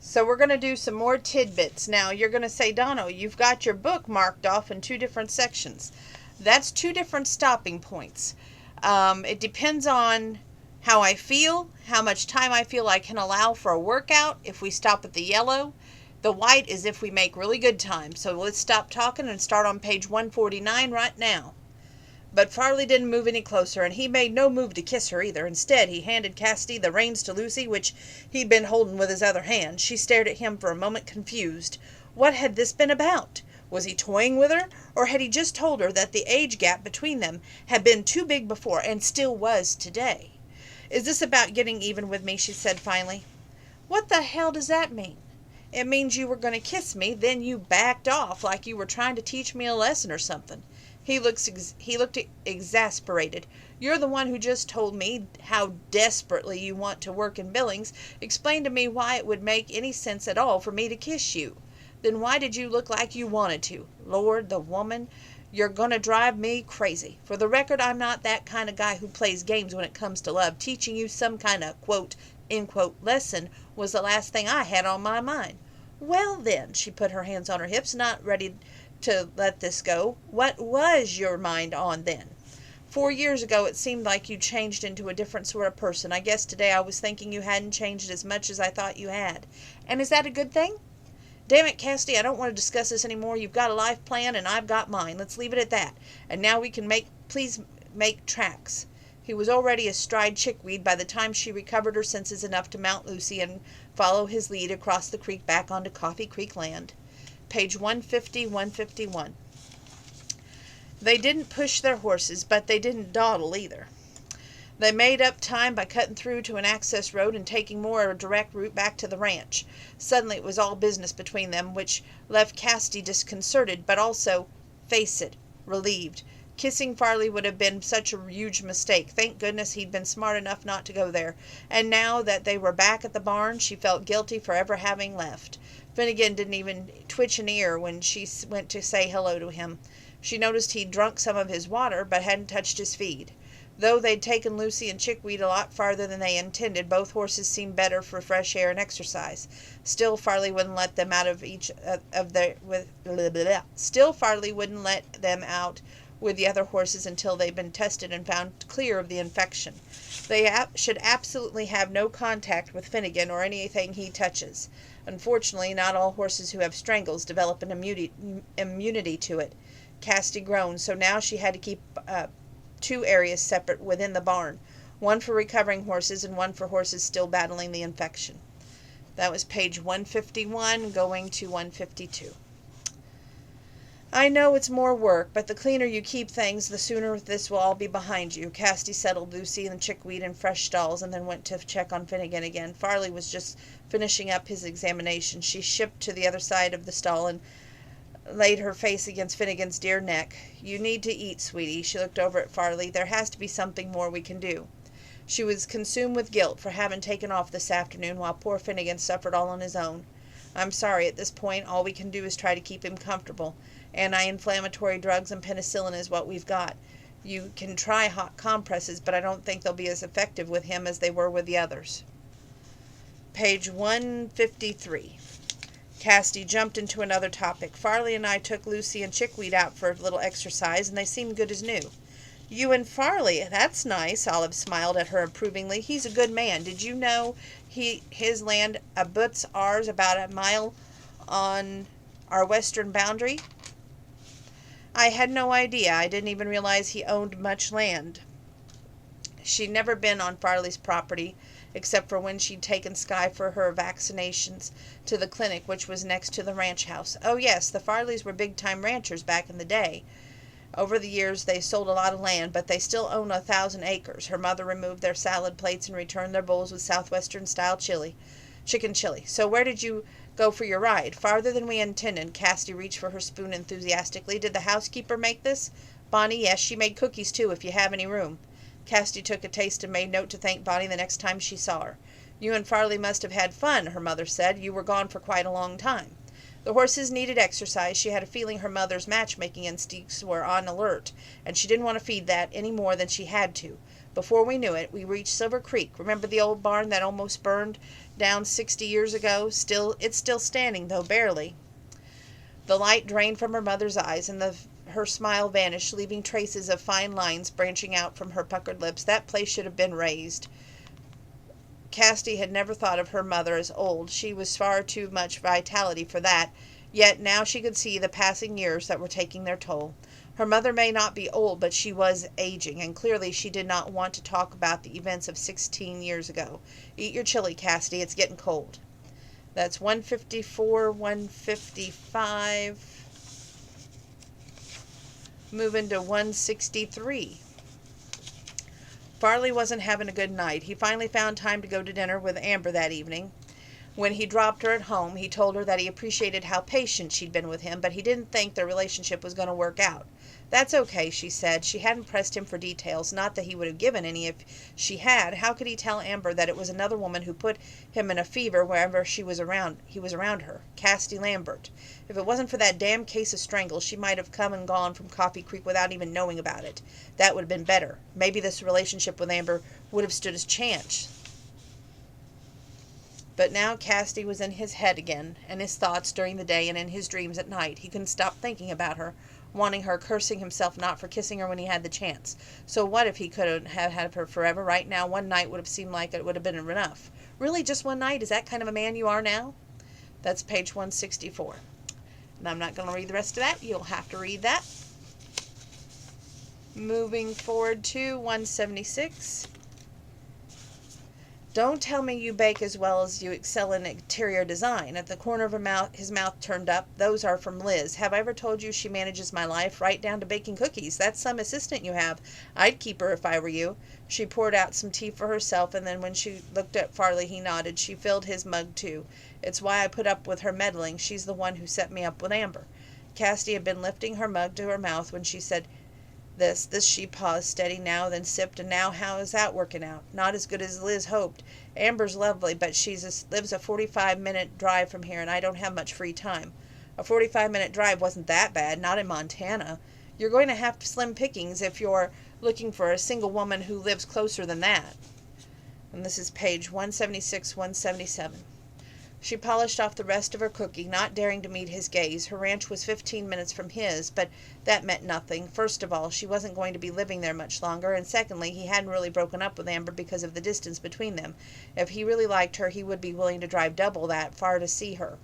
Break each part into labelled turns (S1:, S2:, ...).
S1: So we're going to do some more tidbits. Now you're going to say, Dono, you've got your book marked off in two different sections. That's two different stopping points. It depends on how I feel, how much time I feel I can allow for a workout. If we stop at the yellow, the white is if we make really good time. So let's stop talking and start on page 149 right now. But Farley didn't move any closer, and he made no move to kiss her either. Instead, he handed Cassidy the reins to Lucy, which he'd been holding with his other hand. She stared at him for a moment, confused. What had this been about? Was he toying with her, or had he just told her that the age gap between them had been too big before, and still was today? Is this about getting even with me? She said finally. What the hell does that mean? It means you were going to kiss me, then you backed off like you were trying to teach me a lesson or something. He looked exasperated. You're the one who just told me how desperately you want to work in Billings. Explain to me why it would make any sense at all for me to kiss you. Then why did you look like you wanted to? Lord, the woman. You're gonna drive me crazy. For the record, I'm not that kind of guy who plays games when it comes to love. Teaching you some kind of, quote, end quote, lesson was the last thing I had on my mind. Well then, she put her hands on her hips, not ready to let this go. What was your mind on then? 4 years ago it seemed like you changed into a different sort of person. I guess today I was thinking you hadn't changed as much as I thought you had. And is that a good thing? Damn it, Cassidy, I don't want to discuss this anymore. You've got a life plan and I've got mine. Let's leave it at that. And now we can please make tracks. He was already astride Chickweed by the time she recovered her senses enough to mount Lucy and follow his lead across the creek back onto Coffee Creek land. Page 150, 151. They didn't push their horses, but they didn't dawdle either. They made up time by cutting through to an access road and taking more a direct route back to the ranch. Suddenly it was all business between them, which left Cassidy disconcerted, but also, face it, relieved. Kissing Farley would have been such a huge mistake. Thank goodness he'd been smart enough not to go there. And now that they were back at the barn, she felt guilty for ever having left. Finnegan didn't even twitch an ear when she went to say hello to him. She noticed he'd drunk some of his water, but hadn't touched his feed. Though they'd taken Lucy and Chickweed a lot farther than they intended, both horses seemed better for fresh air and exercise. Still, Farley wouldn't let them out with the other horses until they'd been tested and found clear of the infection. They should absolutely have no contact with Finnegan or anything he touches. Unfortunately, not all horses who have strangles develop an immunity to it. Cassidy groaned, so now she had to keep two areas separate within the barn, one for recovering horses and one for horses still battling the infection. That was page 151 going to 152. I know it's more work, but the cleaner you keep things, the sooner this will all be behind you. Cassidy settled Lucy and Chickweed in fresh stalls and then went to check on Finnegan again. Farley was just finishing up his examination. She shipped to the other side of the stall and laid her face against Finnegan's dear neck. You need to eat, sweetie. She looked over at Farley. There has to be something more we can do. She was consumed with guilt for having taken off this afternoon while poor Finnegan suffered all on his own. I'm sorry, at this point all we can do is try to keep him comfortable. Anti-inflammatory drugs and penicillin is what we've got. You can try hot compresses, but I don't think they'll be as effective with him as they were with the others. Page 153. Cassidy jumped into another topic. Farley and I took Lucy and Chickweed out for a little exercise, and they seem good as new. You and Farley, that's nice. Olive smiled at her approvingly. He's a good man. Did you know his land abuts ours about a mile on our western boundary? I had no idea. I didn't even realize he owned much land. She'd never been on Farley's property, except for when she'd taken Sky for her vaccinations to the clinic, which was next to the ranch house. Oh yes, the Farleys were big-time ranchers back in the day. Over the years, they sold a lot of land, but they still own 1,000 acres. Her mother removed their salad plates and returned their bowls with Southwestern-style chicken chili. So where did you go for your ride? Farther than we intended. Cassidy reached for her spoon enthusiastically. Did the housekeeper make this? Bonnie, yes, she made cookies too, if you have any room. Cassidy took a taste and made note to thank Bonnie the next time she saw her. You and Farley must have had fun, her mother said. You were gone for quite a long time. The horses needed exercise. She had a feeling her mother's matchmaking instincts were on alert, and she didn't want to feed that any more than she had to. Before we knew it, we reached Silver Creek. Remember the old barn that almost burned down 60 years ago? It's still standing, though barely. The light drained from her mother's eyes, and her smile vanished, leaving traces of fine lines branching out from her puckered lips. That place should have been razed. Cassidy had never thought of her mother as old. She was far too much vitality for that. Yet now she could see the passing years that were taking their toll. Her mother may not be old, but she was aging, and clearly she did not want to talk about the events of 16 years ago. Eat your chili, Cassidy. It's getting cold. That's 154, 155. Moving to 163. Farley wasn't having a good night. He finally found time to go to dinner with Amber that evening. When he dropped her at home, he told her that he appreciated how patient she'd been with him, but he didn't think their relationship was going to work out. That's okay, she said. She hadn't pressed him for details, not that he would have given any if she had. How could he tell Amber that it was another woman who put him in a fever wherever he was around her? Cassidy Lambert. If it wasn't for that damn case of strangles, she might have come and gone from Coffee Creek without even knowing about it. That would have been better. Maybe this relationship with Amber would have stood his chance. But now Cassidy was in his head again, and his thoughts during the day and in his dreams at night. He couldn't stop thinking about her, wanting her, cursing himself not for kissing her when he had the chance. So what if he could have had her forever? Right now, one night would have seemed like it would have been enough. Really, just one night? Is that kind of a man you are now? That's page 164. And I'm not going to read the rest of that. You'll have to read that. Moving forward to 176. Don't tell me you bake as well as you excel in interior design. At the corner of his mouth turned up. Those are from Liz. Have I ever told you she manages my life, right down to baking cookies? That's some assistant you have. I'd keep her if I were you. She poured out some tea for herself, and then when she looked at Farley, he nodded. She filled his mug, too. It's why I put up with her meddling. She's the one who set me up with Amber. Cassidy had been lifting her mug to her mouth when she said this she paused, steady now, then sipped. And now how is that working out? Not as good as Liz hoped. Amber's lovely, but she lives a 45-minute drive from here, and I don't have much free time. A 45-minute drive wasn't that bad, not in Montana. You're going to have slim pickings if you're looking for a single woman who lives closer than that. And this is page 176, 177. She polished off the rest of her cookie, not daring to meet his gaze. Her ranch was 15 minutes from his, but that meant nothing. First of all, she wasn't going to be living there much longer, and secondly, he hadn't really broken up with Amber because of the distance between them. If he really liked her, he would be willing to drive double that far to see her.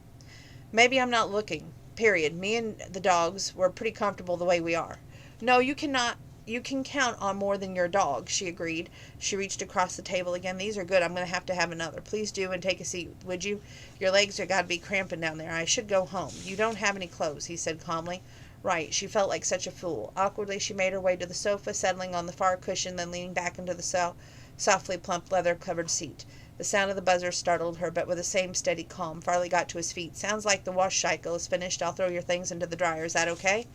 S1: Maybe I'm not looking. Period. Me and the dogs were pretty comfortable the way we are. No, you cannot. You can count on more than your dog, she agreed. She reached across the table again. These are good. I'm going to have another. Please do, and take a seat, would you? Your legs are got to be cramping down there. I should go home. You don't have any clothes, he said calmly. Right. She felt like such a fool. Awkwardly, she made her way to the sofa, settling on the far cushion, then leaning back into the softly plump leather-covered seat. The sound of the buzzer startled her, but with the same steady calm. Farley got to his feet. Sounds like the wash cycle is finished. I'll throw your things into the dryer. Is that okay?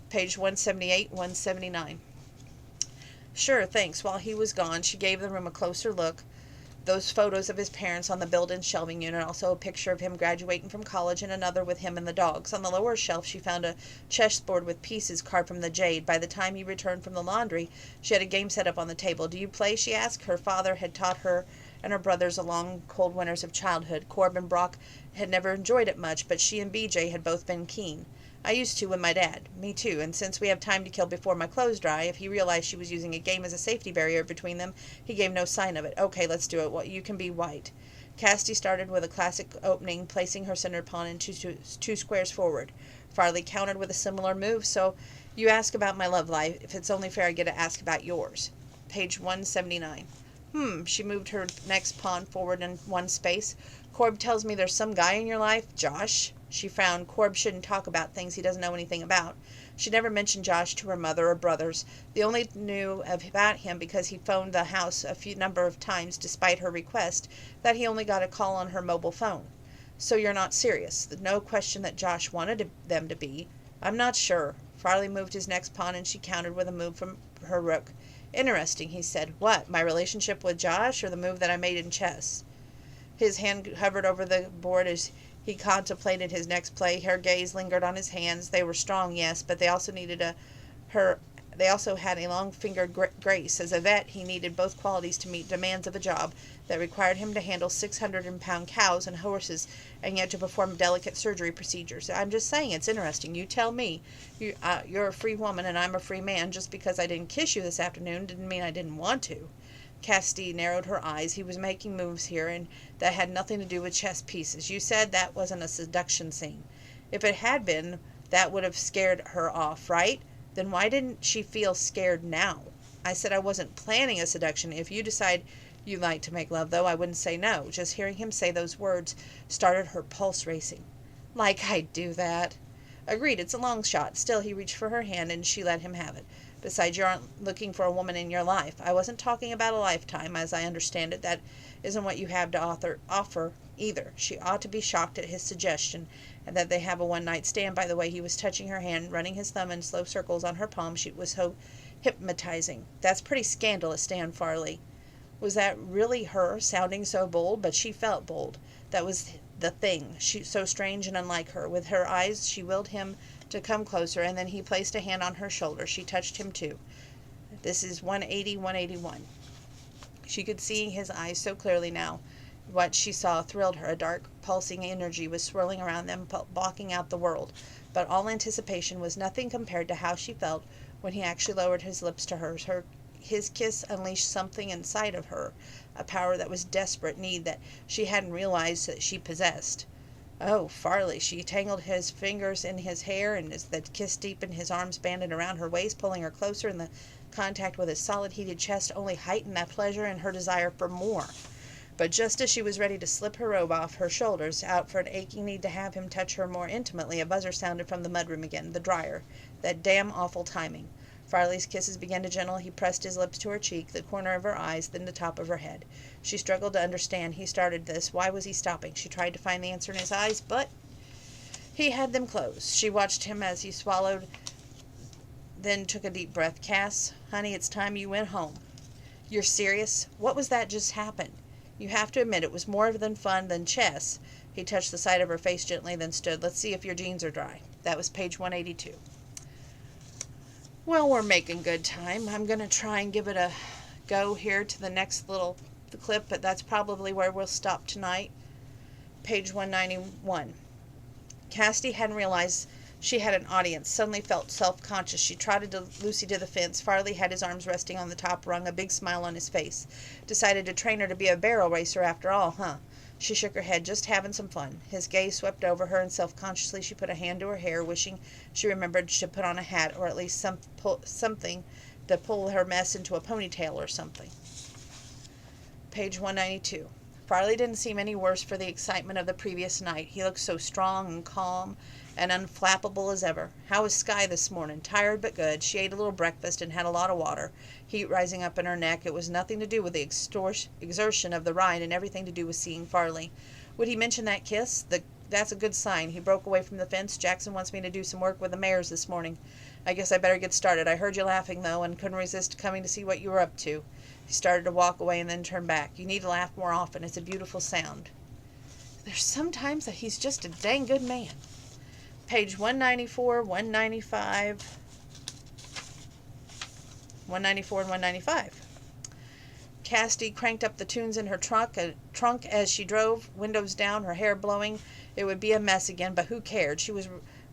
S1: Page 178, 179. Sure, thanks. While he was gone, she gave the room a closer look. Those photos of his parents on the built-in shelving unit, also a picture of him graduating from college and another with him and the dogs. On the lower shelf, she found a chessboard with pieces carved from the jade. By the time he returned from the laundry, she had a game set up on the table. Do you play? She asked. Her father had taught her and her brothers a long, cold winters of childhood. Corb and Brock had never enjoyed it much, but she and BJ had both been keen. I used to with my dad. Me too, and since we have time to kill before my clothes dry, if he realized she was using a game as a safety barrier between them, he gave no sign of it. Okay, let's do it. Well, you can be white. Cassidy started with a classic opening, placing her center pawn in two squares forward. Farley countered with a similar move. So you ask about my love life. If it's only fair, I get to ask about yours. Page 179. She moved her next pawn forward in one space. Corb tells me there's some guy in your life. Josh? She frowned. Corb shouldn't talk about things he doesn't know anything about. She never mentioned Josh to her mother or brothers. They only knew about him because he phoned the house a number of times, despite her request that he only got a call on her mobile phone. So you're not serious? No question that Josh wanted them to be. I'm not sure. Farley moved his next pawn, and she countered with a move from her rook. Interesting, he said. What, my relationship with Josh, or the move that I made in chess? His hand hovered over the board as he contemplated his next play. Her gaze lingered on his hands. They were strong, yes, but they also needed her They also had a long-fingered grace. As a vet, he needed both qualities to meet demands of a job that required him to handle 600-pound cows and horses, and yet to perform delicate surgery procedures. I'm just saying, it's interesting. You tell me. You're a free woman, and I'm a free man. Just because I didn't kiss you this afternoon didn't mean I didn't want to. Cassidy narrowed her eyes. He was making moves here, and that had nothing to do with chess pieces. You said that wasn't a seduction scene. If it had been, that would have scared her off, right? Then why didn't she feel scared now? I said I wasn't planning a seduction. If you decide you like to make love, though, I wouldn't say no. Just hearing him say those words started her pulse racing. Like I'd do that. Agreed, it's a long shot. Still, he reached for her hand, and she let him have it. Besides, you aren't looking for a woman in your life. I wasn't talking about a lifetime, as I understand it. That isn't what you have to offer either. She ought to be shocked at his suggestion, and that they have a one-night stand. By the way, he was touching her hand, running his thumb in slow circles on her palm. She was so hypnotizing. That's pretty scandalous, Dan Farley. Was that really her, sounding so bold? But she felt bold. That was the thing. She so strange and unlike her. With her eyes, she willed him to come closer, and then he placed a hand on her shoulder. She touched him too. This is 180, 181. She could see his eyes so clearly now. What she saw thrilled her. A dark, pulsing energy was swirling around them, blocking out the world. But all anticipation was nothing compared to how she felt when he actually lowered his lips to hers. His kiss unleashed something inside of her, a power that was desperate need that she hadn't realized that she possessed. Oh, Farley. She tangled his fingers in his hair, and as the kiss deepened, his arms banded around her waist, pulling her closer, and the contact with his solid, heated chest only heightened that pleasure and her desire for more. But just as she was ready to slip her robe off her shoulders, out for an aching need to have him touch her more intimately, a buzzer sounded from the mudroom again. The dryer. That damn awful timing. Farley's kisses began to gentle. He pressed his lips to her cheek, the corner of her eyes, then the top of her head. She struggled to understand. He started this. Why was he stopping? She tried to find the answer in his eyes, but he had them closed. She watched him as he swallowed, then took a deep breath. Cass, honey, it's time you went home. You're serious? What was that just happened? You have to admit it was more than fun than chess. He touched the side of her face gently, then stood. Let's see if your jeans are dry. That was page 182. Well, we're making good time. I'm going to try and give it a go here to the next little clip, but that's probably where we'll stop tonight. Page 191. Cassidy hadn't realized she had an audience. Suddenly felt self-conscious. She trotted Lucy to the fence. Farley had his arms resting on the top rung, a big smile on his face. Decided to train her to be a barrel racer after all, huh? She shook her head, just having some fun. His gaze swept over her, and self-consciously she put a hand to her hair, wishing she remembered to put on a hat, or at least something to pull her mess into a ponytail or something. Page 192. Farley didn't seem any worse for the excitement of the previous night. He looked so strong and calm and unflappable as ever. How was Sky this morning? Tired but good. She ate a little breakfast and had a lot of water, heat rising up in her neck. It was nothing to do with the exertion of the ride, and everything to do with seeing Farley. Would he mention that kiss? That's a good sign. He broke away from the fence. Jackson wants me to do some work with the mares this morning. I guess I better get started. I heard you laughing, though, and couldn't resist coming to see what you were up to. He started to walk away and then turned back. You need to laugh more often. It's a beautiful sound. There's sometimes that he's just a dang good man. Page 194, 195, 194 and 195. Cassidy cranked up the tunes in her trunk as she drove, windows down, her hair blowing. It would be a mess again, but who cared? She was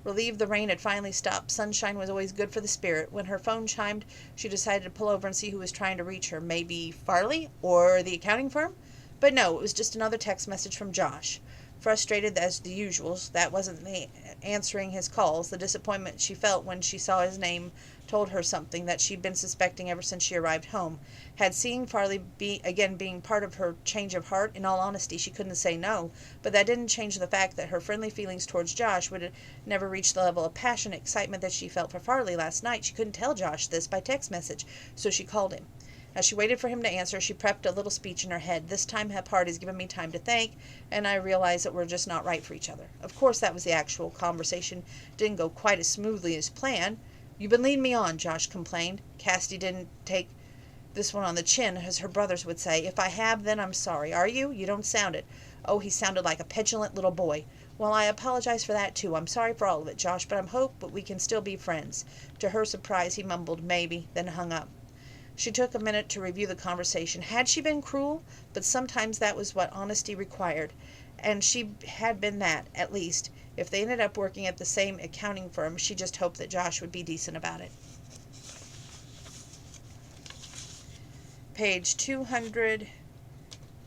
S1: relieved the rain had finally stopped. Sunshine was always good for the spirit. When her phone chimed, she decided to pull over and see who was trying to reach her. Maybe Farley or the accounting firm? But no, it was just another text message from Josh. Frustrated as the usuals, that wasn't answering his calls. The disappointment she felt when she saw his name told her something that she'd been suspecting ever since she arrived home. Had seeing Farley being part of her change of heart? In all honesty, she couldn't say no, but that didn't change the fact that her friendly feelings towards Josh would never reach the level of passionate excitement that she felt for Farley last night. She couldn't tell Josh this by text message, so she called him. As she waited for him to answer, she prepped a little speech in her head. This time Hep has given me time to think, and I realize that we're just not right for each other. Of course, that was the actual conversation. Didn't go quite as smoothly as planned. You've been leading me on, Josh complained. Cassidy didn't take this one on the chin, as her brothers would say. If I have, then I'm sorry. Are you? You don't sound it. Oh, he sounded like a petulant little boy. Well, I apologize for that, too. I'm sorry for all of it, Josh, but I hope we can still be friends. To her surprise, he mumbled, maybe, then hung up. She took a minute to review the conversation. Had she been cruel? But sometimes that was what honesty required. And she had been that, at least. If they ended up working at the same accounting firm, she just hoped that Josh would be decent about it. Page 200,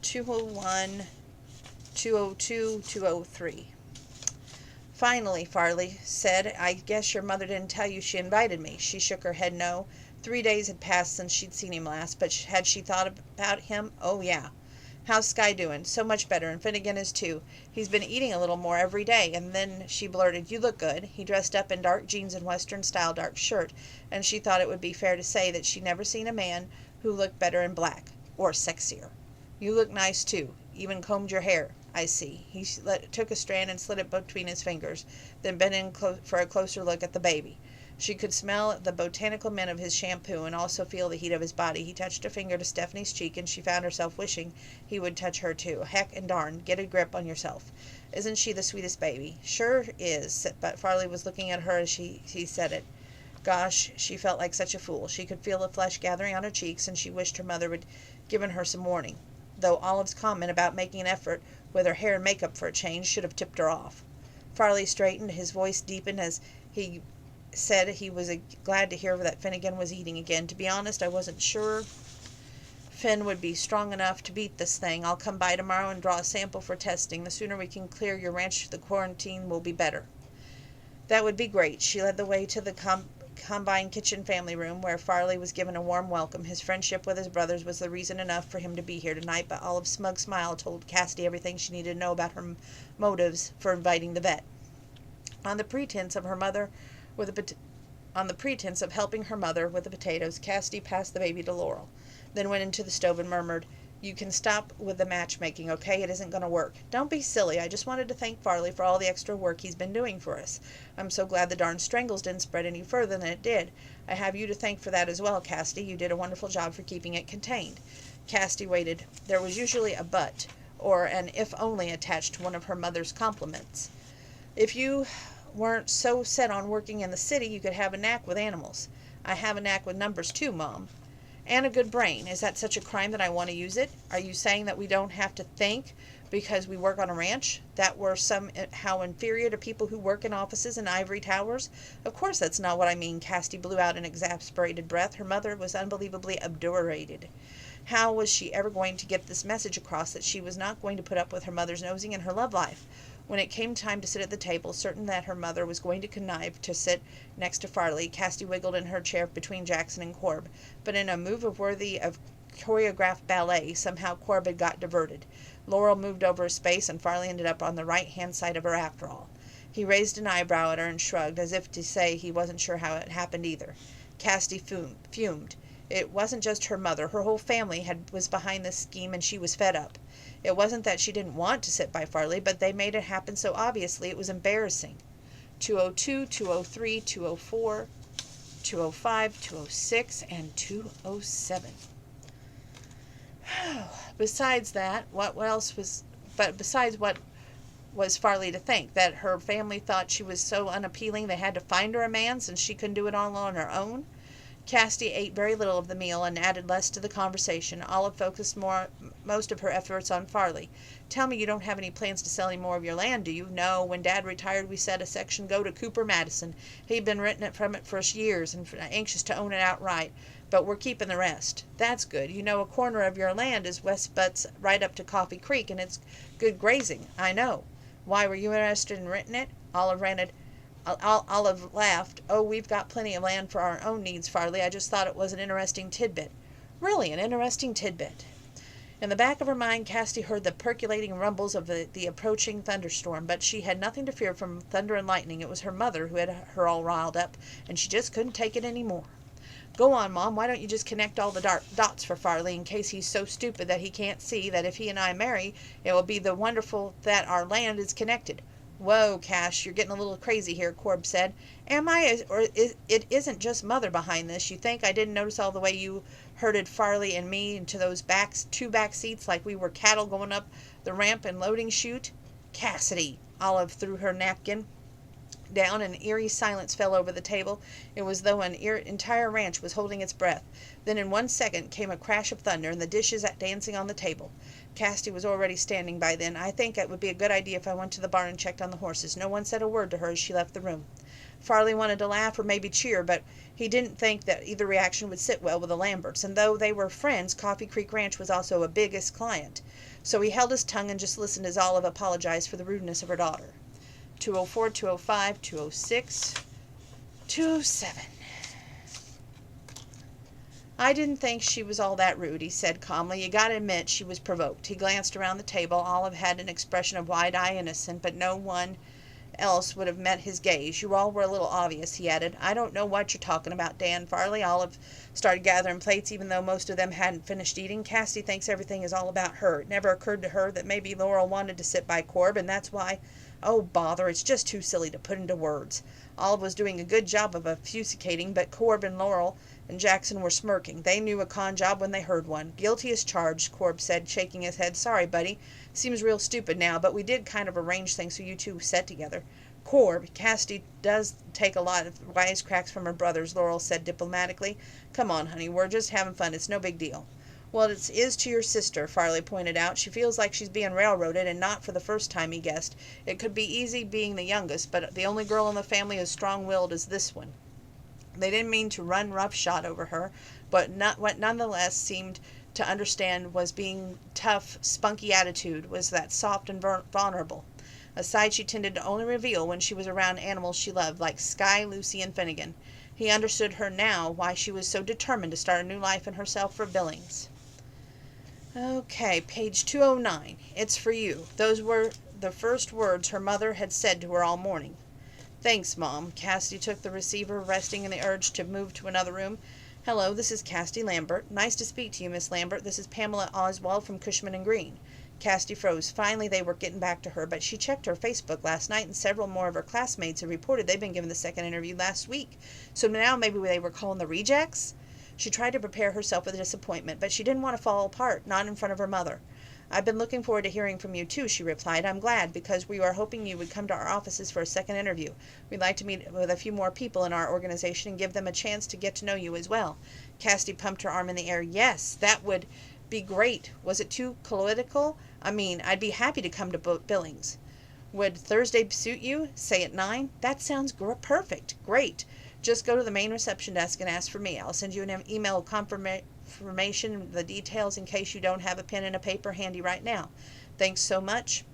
S1: 201, 202, 203. Finally, Farley said, I guess your mother didn't tell you she invited me. She shook her head no. 3 days had passed since she'd seen him last, but had she thought about him? Oh, yeah. How's Sky doing? So much better, and Finnegan is too. He's been eating a little more every day, and then she blurted, you look good. He dressed up in dark jeans and Western-style dark shirt, and she thought it would be fair to say that she'd never seen a man who looked better in black, or sexier. You look nice, too. Even combed your hair. I see. He took a strand and slid it between his fingers, then bent in for a closer look at the baby. She could smell the botanical mint of his shampoo and also feel the heat of his body. He touched a finger to Stephanie's cheek, and she found herself wishing he would touch her too. Heck and darn, get a grip on yourself. Isn't she the sweetest baby? Sure is, but Farley was looking at her as he said it. Gosh, she felt like such a fool. She could feel the flush gathering on her cheeks, and she wished her mother would given her some warning, though Olive's comment about making an effort with her hair and makeup for a change should have tipped her off. Farley straightened. His voice deepened as he said he was glad to hear that Finnegan was eating again. To be honest, I wasn't sure Finn would be strong enough to beat this thing. I'll come by tomorrow and draw a sample for testing. The sooner we can clear your ranch the quarantine will be better. That would be great. She led the way to the combined kitchen family room, where Farley was given a warm welcome. His friendship with his brothers was the reason enough for him to be here tonight, but Olive's smug smile told Cassidy everything she needed to know about her motives for inviting the vet. On the pretense of helping her mother with the potatoes, Cassidy passed the baby to Laurel, then went into the stove and murmured, you can stop with the matchmaking, okay? It isn't going to work. Don't be silly. I just wanted to thank Farley for all the extra work he's been doing for us. I'm so glad the darn strangles didn't spread any further than it did. I have you to thank for that as well, Cassidy. You did a wonderful job for keeping it contained. Cassidy waited. There was usually a but, or an if only attached to one of her mother's compliments. If you weren't so set on working in the city, you could have a knack with animals. I have a knack with numbers too, Mom. And a good brain. Is that such a crime that I want to use it? Are you saying that we don't have to think because we work on a ranch? That we're somehow inferior to people who work in offices and ivory towers? Of course that's not what I mean. Cassidy blew out an exasperated breath. Her mother was unbelievably obdurated. How was she ever going to get this message across that she was not going to put up with her mother's nosing in her love life? When it came time to sit at the table, certain that her mother was going to connive to sit next to Farley, Cassidy wiggled in her chair between Jackson and Corb. But in a move worthy of choreographed ballet, somehow Corb had got diverted. Laurel moved over a space, and Farley ended up on the right-hand side of her after all. He raised an eyebrow at her and shrugged, as if to say he wasn't sure how it happened either. Cassidy fumed. It wasn't just her mother. Her whole family was behind this scheme, and she was fed up. It wasn't that she didn't want to sit by Farley, but they made it happen so obviously it was embarrassing. 202, 203, 204, 205, 206, and 207. Besides what was Farley to think? That her family thought she was so unappealing they had to find her a man since she couldn't do it all on her own? Cassidy ate very little of the meal and added less to the conversation. Olive focused most of her efforts on Farley. Tell me you don't have any plans to sell any more of your land, do you? No. When Dad retired, we said a section go to Cooper Madison. He'd been renting it from it for years and anxious to own it outright. But we're keeping the rest. That's good. You know, a corner of your land is West Butts right up to Coffee Creek, and it's good grazing. I know. Why were you interested in renting it? Olive laughed. Oh, we've got plenty of land for our own needs, Farley. I just thought it was an interesting tidbit. Really, an interesting tidbit. In the back of her mind, Cassidy heard the percolating rumbles of the approaching thunderstorm, but she had nothing to fear from thunder and lightning. It was her mother who had her all riled up, and she just couldn't take it any more. Go on, Mom. Why don't you just connect all the dots for Farley in case he's so stupid that he can't see that if he and I marry, it will be the wonderful that our land is connected. Whoa, Cash, you're getting a little crazy here, Corb said. Am I? Or it isn't just Mother behind this. You think I didn't notice all the way you herded Farley and me into those two back seats like we were cattle going up the ramp and loading chute. Cassidy! Olive threw her napkin down, and eerie silence fell over the table. It was as though an entire ranch was holding its breath. Then in 1 second came a crash of thunder, and the dishes dancing on the table. Cassidy was already standing by then. I think it would be a good idea if I went to the barn and checked on the horses. No one said a word to her as she left the room. Farley wanted to laugh or maybe cheer, but he didn't think that either reaction would sit well with the Lamberts, and though they were friends, Coffee Creek Ranch was also a biggest client. So he held his tongue and just listened as Olive apologized for the rudeness of her daughter. 204, 205, 206, 207. I didn't think she was all that rude, he said calmly. You gotta admit she was provoked. He glanced around the table. Olive had an expression of wide-eyed innocence, but no one else would have met his gaze. You all were a little obvious, he added. I don't know what you're talking about, Dan. Farley. Olive started gathering plates, even though most of them hadn't finished eating. Cassidy thinks everything is all about her. It never occurred to her that maybe Laurel wanted to sit by Corb, and that's why... Oh, bother, it's just too silly to put into words. Olive was doing a good job of obfuscating, but Corb and Laurel and Jackson were smirking. They knew a con job when they heard one. Guilty as charged, Corb said, shaking his head. Sorry, buddy. Seems real stupid now, but we did kind of arrange things so you two sat together. Corb, Cassidy does take a lot of wisecracks from her brothers, Laurel said diplomatically. Come on, honey, we're just having fun. It's no big deal. Well, it is to your sister, Farley pointed out. She feels like she's being railroaded, and not for the first time, he guessed. It could be easy being the youngest, but the only girl in the family as strong-willed as this one. They didn't mean to run roughshod over her, but what nonetheless seemed to understand was being tough, spunky attitude was that soft and vulnerable. A side she tended to only reveal when she was around animals she loved, like Skye, Lucy, and Finnegan. He understood her now, why she was so determined to start a new life in herself for Billings. Okay, page 209. It's for you. Those were the first words her mother had said to her all morning. Thanks, Mom. Cassidy took the receiver, resting in the urge to move to another room. Hello, this is Cassidy Lambert. Nice to speak to you, Miss Lambert. This is Pamela Oswald from Cushman and Green. Cassidy froze. Finally, they were getting back to her, but she checked her Facebook last night, and several more of her classmates had reported they'd been given the second interview last week. So now maybe they were calling the rejects? She tried to prepare herself for the disappointment, but she didn't want to fall apart, not in front of her mother. I've been looking forward to hearing from you, too, she replied. I'm glad, because we were hoping you would come to our offices for a second interview. We'd like to meet with a few more people in our organization and give them a chance to get to know you as well. Cassidy pumped her arm in the air. Yes, that would be great. Was it too political? I mean, I'd be happy to come to Billings. Would Thursday suit you? Say at 9? That sounds perfect. Great. Just go to the main reception desk and ask for me. I'll send you an email confirmation, the details in case you don't have a pen and a paper handy right now. Thanks so much,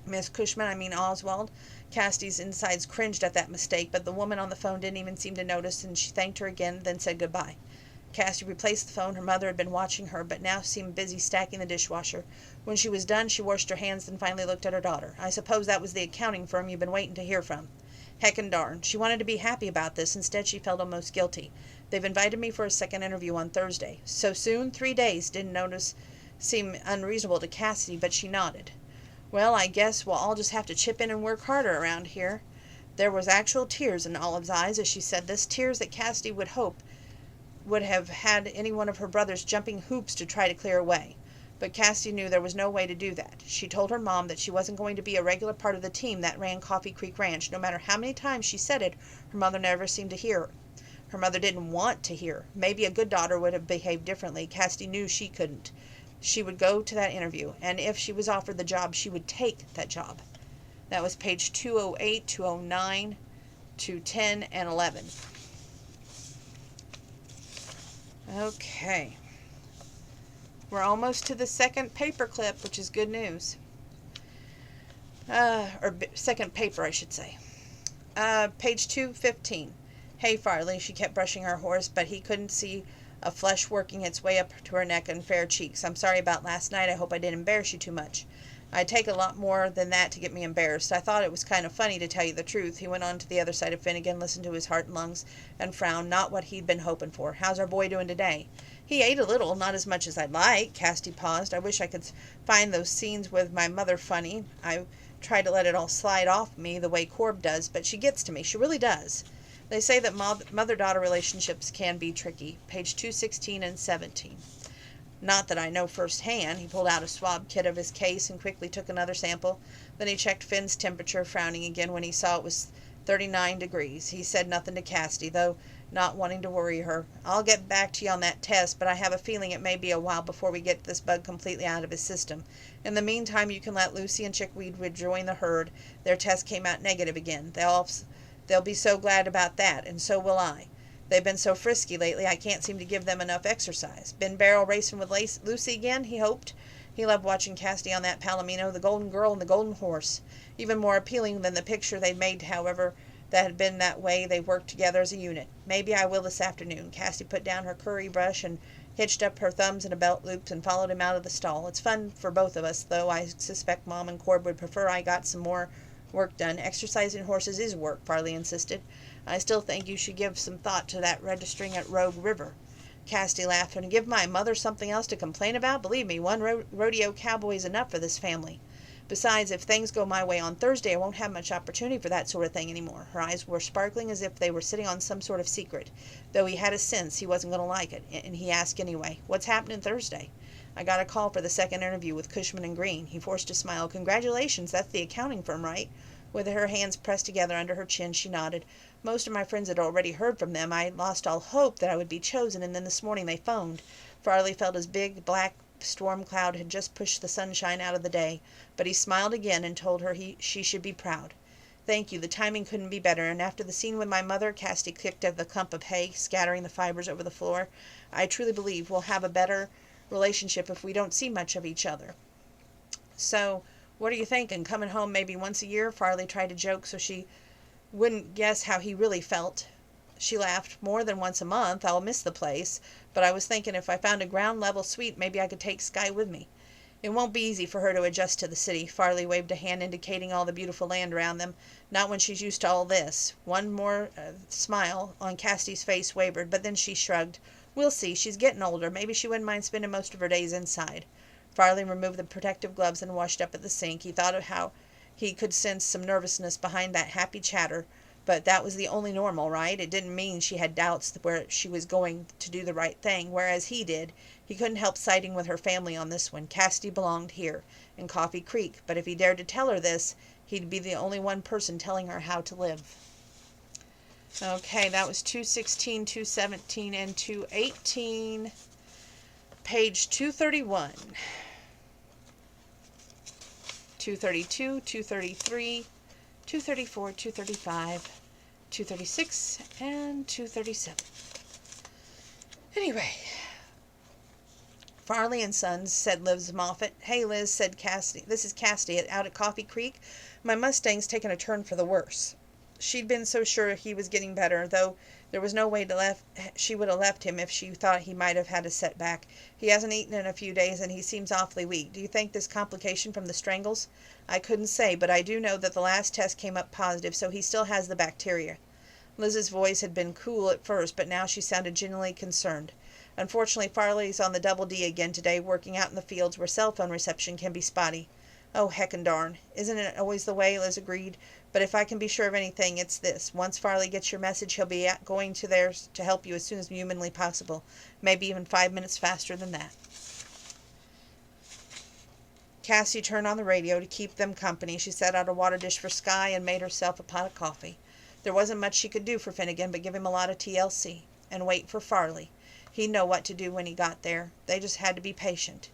S1: Miss Oswald. Cassidy's insides cringed at that mistake, but the woman on the phone didn't even seem to notice, and she thanked her again, then said goodbye. Cassidy replaced the phone. Her mother had been watching her, but now seemed busy stacking the dishwasher. When she was done, she washed her hands, then finally looked at her daughter. I suppose that was the accounting firm you've been waiting to hear from. Heckin' darn. She wanted to be happy about this. Instead, she felt almost guilty. They've invited me for a second interview on Thursday. So soon? 3 days. Didn't notice. Seemed unreasonable to Cassidy, but she nodded. Well, I guess we'll all just have to chip in and work harder around here. There was actual tears in Olive's eyes as she said this, tears that Cassidy would hope would have had any one of her brothers jumping hoops to try to clear away. But Cassidy knew there was no way to do that. She told her mom that she wasn't going to be a regular part of the team that ran Coffee Creek Ranch. No matter how many times she said it, her mother never seemed to hear her. Her mother didn't want to hear. Maybe a good daughter would have behaved differently. Cassidy knew she couldn't. She would go to that interview, and if she was offered the job, she would take that job. That was page 208, 209, 210, and 11. Okay. We're almost to the second paper clip, which is good news. Second paper, I should say. Page 215. Hey, Farley. She kept brushing her horse, but he couldn't see a flush working its way up to her neck and fair cheeks. I'm sorry about last night. I hope I didn't embarrass you too much. I'd take a lot more than that to get me embarrassed. I thought it was kind of funny, to tell you the truth. He went on to the other side of Finnegan, listened to his heart and lungs, and frowned. Not what he'd been hoping for. How's our boy doing today? He ate a little, not as much as I'd like. Cassidy paused. I wish I could find those scenes with my mother funny. I try to let it all slide off me the way Corb does, but she gets to me. She really does. They say that mother-daughter relationships can be tricky. Page 216 and 17. Not that I know firsthand. He pulled out a swab kit of his case and quickly took another sample. Then he checked Finn's temperature, frowning again when he saw it was 39 degrees. He said nothing to Cassidy, though not wanting to worry her. I'll get back to you on that test, but I have a feeling it may be a while before we get this bug completely out of his system. In the meantime, you can let Lucy and Chickweed rejoin the herd. Their test came out negative again. They'll be so glad about that, and so will I. They've been so frisky lately, I can't seem to give them enough exercise. Been barrel racing with Lucy again, he hoped. He loved watching Cassidy on that Palomino, the golden girl and the golden horse. Even more appealing than the picture they'd made, however, that had been that way they worked together as a unit. Maybe I will this afternoon. Cassidy put down her curry brush and hitched up her thumbs in a belt loops and followed him out of the stall. It's fun for both of us, though I suspect Mom and Corb would prefer I got some more work done. Exercising horses is work, Farley insisted. I still think you should give some thought to that registering at Rogue River. Cassidy laughed. And give my mother something else to complain about? Believe me, one rodeo cowboy is enough for this family. Besides, if things go my way on Thursday, I won't have much opportunity for that sort of thing anymore. Her eyes were sparkling as if they were sitting on some sort of secret, though he had a sense he wasn't going to like it, and he asked anyway, "What's happening Thursday?" "I got a call for the second interview with Cushman and Green." He forced a smile. "Congratulations, that's the accounting firm, right?" With her hands pressed together under her chin, she nodded. "Most of my friends had already heard from them. I lost all hope that I would be chosen, and then this morning they phoned." Farley felt his big, black storm cloud had just pushed the sunshine out of the day, but he smiled again and told her she should be proud. "Thank you. The timing couldn't be better, and after the scene with my mother," Cassidy kicked at the clump of hay, scattering the fibers over the floor, "I truly believe we'll have a better relationship if we don't see much of each other. So, what are you thinking? Coming home maybe once a year?" Farley tried to joke so she wouldn't guess how he really felt. She laughed. "More than once a month. I'll miss the place, but I was thinking if I found a ground-level suite, maybe I could take Sky with me." "It won't be easy for her to adjust to the city." Farley waved a hand indicating all the beautiful land around them. "Not when she's used to all this." One more smile on Cassidy's face wavered, but then she shrugged. "We'll see. She's getting older. Maybe she wouldn't mind spending most of her days inside." Farley removed the protective gloves and washed up at the sink. He thought of how he could sense some nervousness behind that happy chatter, but that was the only normal, right? It didn't mean she had doubts where she was going to do the right thing, whereas he did. He couldn't help siding with her family on this one. Cassidy belonged here, in Coffee Creek, but if he dared to tell her this, he'd be the only one person telling her how to live. Okay, that was 216, 217, and 218. Page 231. 232, 233, 234, 235, 236, and 237. Anyway, "Farley and Sons," said Liz Moffat. "Hey, Liz," said Cassidy. "This is Cassidy out at Coffee Creek. My Mustang's taken a turn for the worse." She'd been so sure he was getting better, though there was no way she would have left him if she thought he might have had a setback. "He hasn't eaten in a few days, and he seems awfully weak. Do you think this complication from the strangles?" "I couldn't say, but I do know that the last test came up positive, so he still has the bacteria." Liz's voice had been cool at first, but now she sounded genuinely concerned. "Unfortunately, Farley's on the Double D again today, working out in the fields where cell phone reception can be spotty." "Oh, heckin' darn. Isn't it always the way?" Liz agreed. "But if I can be sure of anything, it's this. Once Farley gets your message, he'll be going to there to help you as soon as humanly possible. Maybe even 5 minutes faster than that." Cassie turned on the radio to keep them company. She set out a water dish for Sky and made herself a pot of coffee. There wasn't much she could do for Finnegan but give him a lot of TLC. And wait for Farley. He'd know what to do when he got there. They just had to be patient.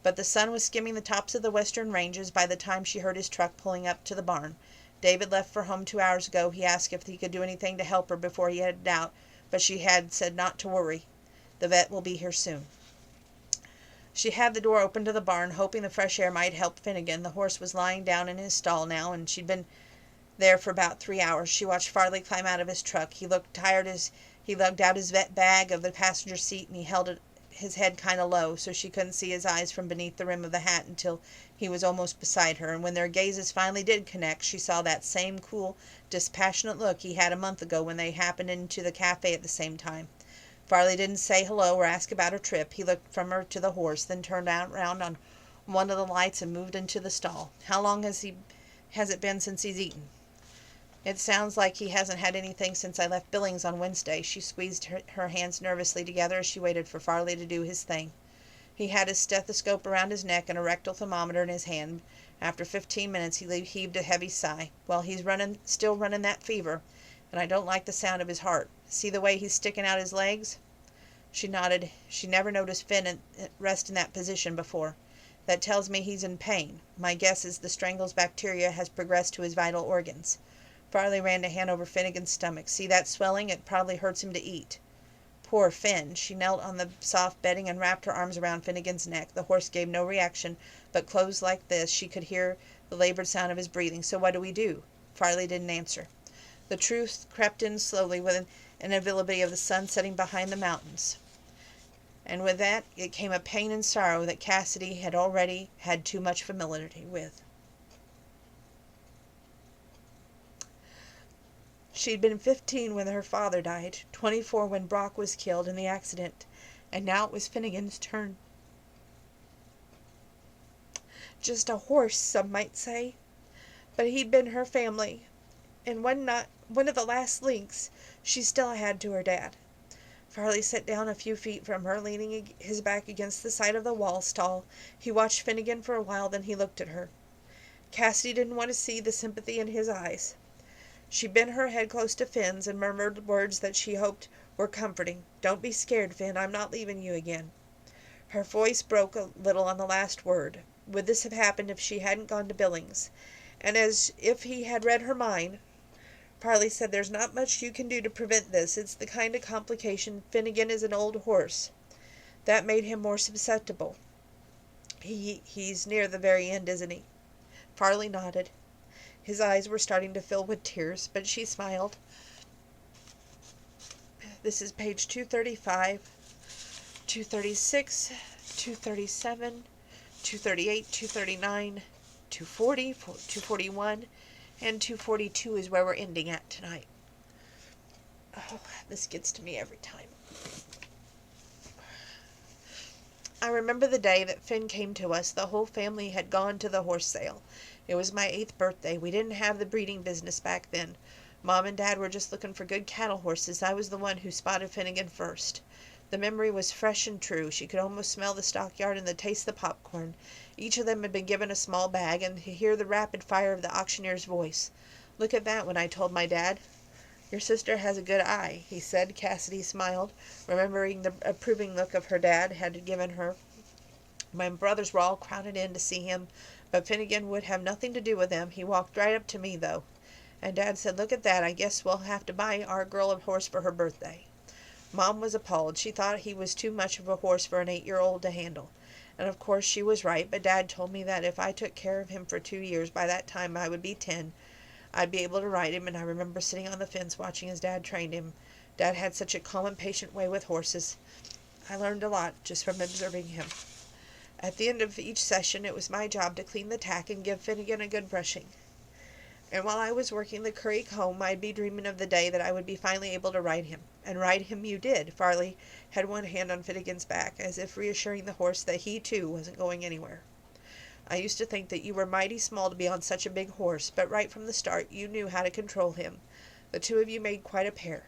S1: But the sun was skimming the tops of the western ranges by the time she heard his truck pulling up to the barn. David left for home 2 hours ago. He asked if he could do anything to help her before he headed out, but she had said not to worry. The vet will be here soon. She had the door open to the barn, hoping the fresh air might help Finnegan. The horse was lying down in his stall now, and she'd been there for about 3 hours. She watched Farley climb out of his truck. He looked tired as he lugged out his vet bag of the passenger seat, and he held his head kind of low, so she couldn't see his eyes from beneath the rim of the hat until he was almost beside her. And when their gazes finally did connect, she saw that same cool, dispassionate look he had a month ago when they happened into the cafe at the same time. Farley didn't say hello or ask about her trip. He looked from her to the horse, then turned around on one of the lights and moved into the stall. "How long has it been since he's eaten?" It sounds like he hasn't had anything since I left Billings on Wednesday. She squeezed her hands nervously together as she waited for Farley to do his thing. He had his stethoscope around his neck and a rectal thermometer in his hand. After 15 minutes he heaved a heavy sigh. Well, he's still running that fever, and I don't like the sound of his heart. See the way he's sticking out his legs? She nodded. She never noticed Finn rest in that position before. That tells me he's in pain. My guess is the strangle's bacteria has progressed to his vital organs. Farley ran a hand over Finnegan's stomach. See that swelling? It probably hurts him to eat. Poor Finn. She knelt on the soft bedding and wrapped her arms around Finnegan's neck. The horse gave no reaction, but closed like this she could hear the labored sound of his breathing. So what do we do? Farley didn't answer. The truth crept in slowly with an inevitability of the sun setting behind the mountains. And with that it came a pain and sorrow that Cassidy had already had too much familiarity with. She'd been 15 when her father died, 24 when Brock was killed in the accident, and now it was Finnegan's turn. Just a horse, some might say, but he'd been her family, and one of the last links she still had to her dad. Farley sat down a few feet from her, leaning his back against the side of the wall stall. He watched Finnegan for a while, then he looked at her. Cassidy didn't want to see the sympathy in his eyes. She bent her head close to Finn's and murmured words that she hoped were comforting. "Don't be scared, Finn. I'm not leaving you again." Her voice broke a little on the last word. Would this have happened if she hadn't gone to Billings? And as if he had read her mind, Farley said, "There's not much you can do to prevent this. It's the kind of complication. Finnegan is an old horse." That made him more susceptible. He's near the very end, isn't he? Farley nodded. His eyes were starting to fill with tears, but she smiled. This is page 235, 236, 237, 238, 239, 240, 241, and 242 is where we're ending at tonight. Oh, this gets to me every time. I remember the day that Finn came to us. The whole family had gone to the horse sale. It was my 8th birthday. We didn't have the breeding business back then. Mom and Dad were just looking for good cattle horses. I was the one who spotted Finnegan first. The memory was fresh and true. She could almost smell the stockyard and taste the popcorn. Each of them had been given a small bag, and to hear the rapid fire of the auctioneer's voice. "Look at that," when I told my dad. "Your sister has a good eye," he said. Cassidy smiled, remembering the approving look of her dad had given her. My brothers were all crowded in to see him, but Finnegan would have nothing to do with them. He walked right up to me, though, and Dad said, "Look at that. I guess we'll have to buy our girl a horse for her birthday." Mom was appalled. She thought he was too much of a horse for an 8-year-old to handle. And of course she was right, but Dad told me that if I took care of him for 2 years, by that time I would be 10, I'd be able to ride him, and I remember sitting on the fence watching his dad train him. Dad had such a calm and patient way with horses. I learned a lot just from observing him. At the end of each session, it was my job to clean the tack and give Finnegan a good brushing. And while I was working the creek home, I'd be dreaming of the day that I would be finally able to ride him. And ride him you did. Farley had one hand on Finnegan's back, as if reassuring the horse that he, too, wasn't going anywhere. "I used to think that you were mighty small to be on such a big horse, but right from the start you knew how to control him. The two of you made quite a pair."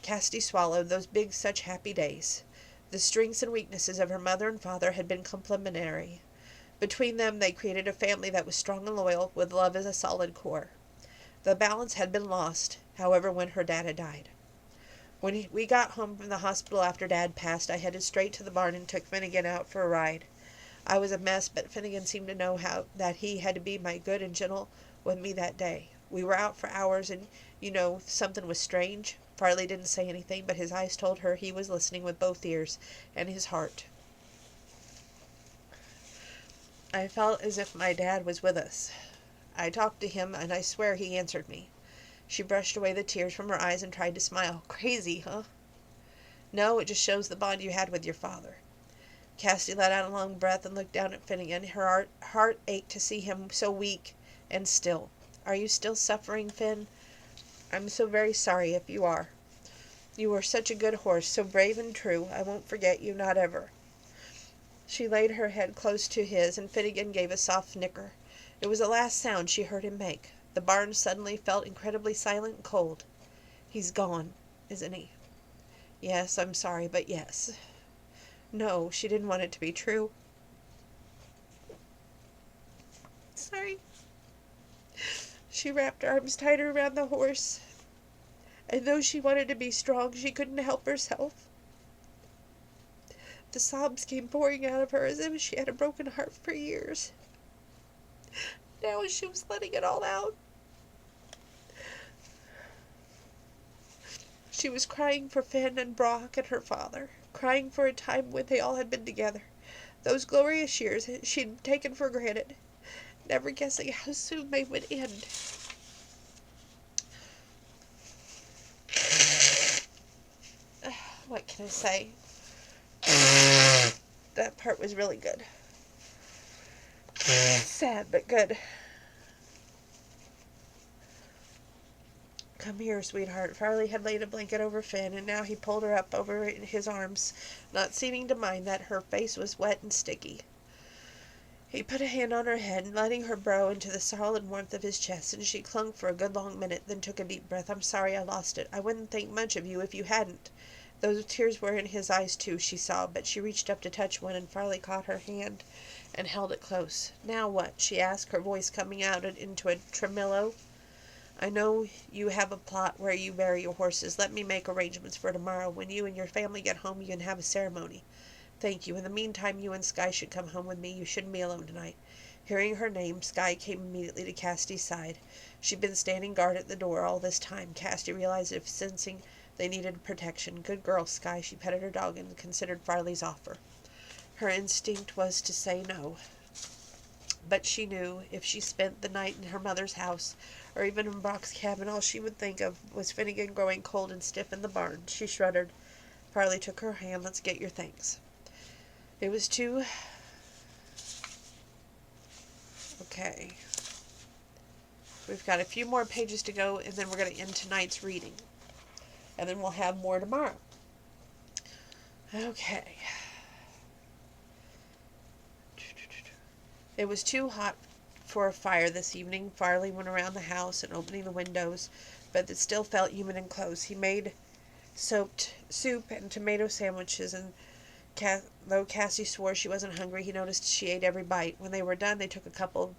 S1: Cassidy swallowed. Those big, such happy days. The strengths and weaknesses of her mother and father had been complementary. Between them they created a family that was strong and loyal, with love as a solid core. The balance had been lost, however, when her dad had died. When we got home from the hospital after Dad passed, I headed straight to the barn and took Finnegan out for a ride. I was a mess, but Finnegan seemed to know that he had to be my good and gentle with me that day. We were out for hours, and, something was strange. Farley didn't say anything, but his eyes told her he was listening with both ears and his heart. I felt as if my dad was with us. I talked to him, and I swear he answered me. She brushed away the tears from her eyes and tried to smile. "Crazy, huh?" "No, it just shows the bond you had with your father." Cassidy let out a long breath and looked down at Finnegan. Her heart ached to see him so weak and still. "Are you still suffering, Finn?" "I'm so very sorry if you are. You were such a good horse, so brave and true. I won't forget you, not ever." She laid her head close to his, and Finnegan gave a soft snicker. It was the last sound she heard him make. The barn suddenly felt incredibly silent and cold. He's gone, isn't he? Yes, I'm sorry, but yes. No, she didn't want it to be true. Sorry. She wrapped her arms tighter around the horse, and though she wanted to be strong, she couldn't help herself. The sobs came pouring out of her as if she had a broken heart for years. Now she was letting it all out. She was crying for Finn and Brock and her father, crying for a time when they all had been together. Those glorious years she'd taken for granted, never guessing how soon they would end. What can I say? That part was really good. Sad, but good. Come here, sweetheart. Farley had laid a blanket over Finn, and now he pulled her up over in his arms, not seeming to mind that her face was wet and sticky. He put a hand on her head, letting her burrow into the solid warmth of his chest, and she clung for a good long minute, then took a deep breath. I'm sorry I lost it. I wouldn't think much of you if you hadn't. Those tears were in his eyes, too, she sobbed, but she reached up to touch one, and Farley caught her hand and held it close. Now what? She asked, her voice coming out into a tremolo. I know you have a plot where you bury your horses. Let me make arrangements for tomorrow. When you and your family get home, you can have a ceremony. Thank you. In the meantime, you and Skye should come home with me. You shouldn't be alone tonight. Hearing her name, Skye came immediately to Cassidy's side. She'd been standing guard at the door all this time. Cassidy realized if sensing they needed protection. Good girl, Skye. She petted her dog and considered Farley's offer. Her instinct was to say no. But she knew if she spent the night in her mother's house, or even in Brock's cabin, all she would think of was Finnegan growing cold and stiff in the barn. She shuddered. Farley took her hand. Let's get your things. It was too... Okay. We've got a few more pages to go, and then we're going to end tonight's reading. And then we'll have more tomorrow. Okay. It was too hot for a fire this evening. Farley went around the house and opening the windows, but it still felt humid and close. He made soaked soup and tomato sandwiches, and though Cassie swore she wasn't hungry, he noticed she ate every bite. When they were done, they took a couple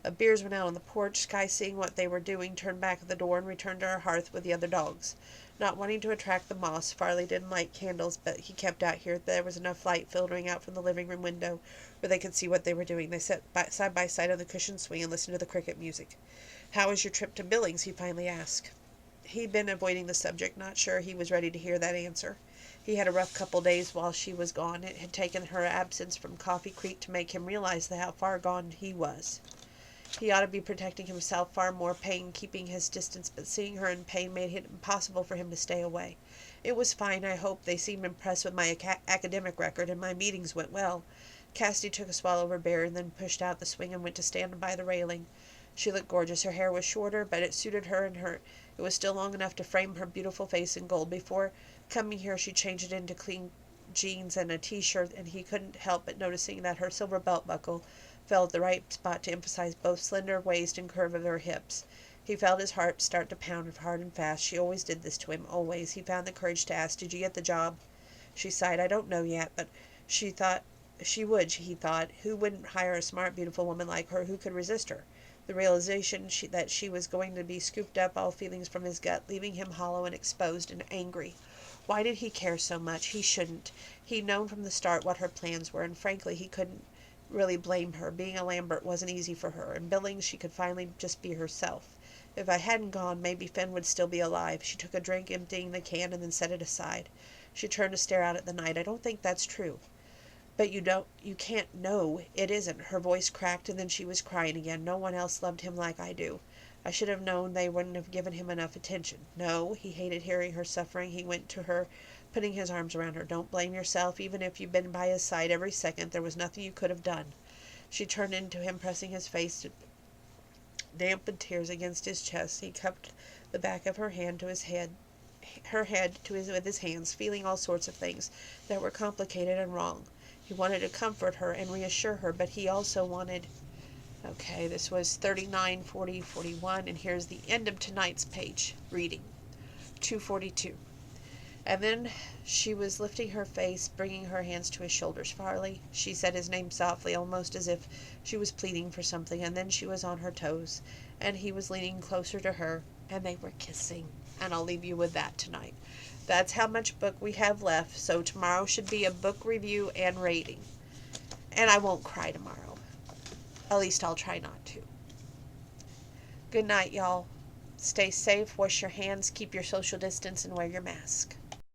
S1: of beers, went out on the porch. Skye, seeing what they were doing, turned back at the door and returned to her hearth with the other dogs. Not wanting to attract the moths, Farley didn't light candles, but he kept out here. There was enough light filtering out from the living room window where they could see what they were doing. They sat side by side on the cushioned swing and listened to the cricket music. How was your trip to Billings? He finally asked. He'd been avoiding the subject, not sure he was ready to hear that answer. He had a rough couple days while she was gone. It had taken her absence from Coffee Creek to make him realize how far gone he was. He ought to be protecting himself, far more pain keeping his distance, but seeing her in pain made it impossible for him to stay away. It was fine, I hope. They seemed impressed with my academic record, and my meetings went well. Cassidy took a swallow of her beer and then pushed out the swing and went to stand by the railing. She looked gorgeous. Her hair was shorter, but it suited her, and it was still long enough to frame her beautiful face in gold. Before coming here, she changed it into clean jeans and a t-shirt, and he couldn't help but noticing that her silver belt buckle fell at the right spot to emphasize both slender waist and curve of her hips. He felt his heart start to pound hard and fast. She always did this to him, always. He found the courage to ask, "Did you get the job?" She sighed. "I don't know yet, but she thought she would," he thought. Who wouldn't hire a smart, beautiful woman like her? Who could resist her? The realization that she was going to be scooped up all feelings from his gut, leaving him hollow and exposed and angry. Why did he care so much? He shouldn't. He'd known from the start what her plans were, and frankly he couldn't really blame her. Being a Lambert wasn't easy for her. In Billings she could finally just be herself. If I hadn't gone, maybe Finn would still be alive. She took a drink, emptying the can, and then set it aside. She turned to stare out at the night. "I don't think that's true." "But you can't know it isn't." Her voice cracked, and then she was crying again. "No one else loved him like I do. I should have known they wouldn't have given him enough attention." No, he hated hearing her suffering. He went to her, putting his arms around her. "Don't blame yourself. Even if you'd been by his side every second, there was nothing you could have done." She turned into him, pressing his face, dampened tears against his chest. He cupped the back of her head to his with his hands, feeling all sorts of things that were complicated and wrong. He wanted to comfort her and reassure her, but he also wanted Okay, this was 39, 40, 41, and here's the end of tonight's page reading. 242. And then she was lifting her face, bringing her hands to his shoulders. Farley, she said his name softly, almost as if she was pleading for something, and then she was on her toes, and he was leaning closer to her, and they were kissing. And I'll leave you with that tonight. That's how much book we have left, so tomorrow should be a book review and rating. And I won't cry tomorrow. At least I'll try not to. Good night, y'all. Stay safe, wash your hands, keep your social distance, and wear your mask.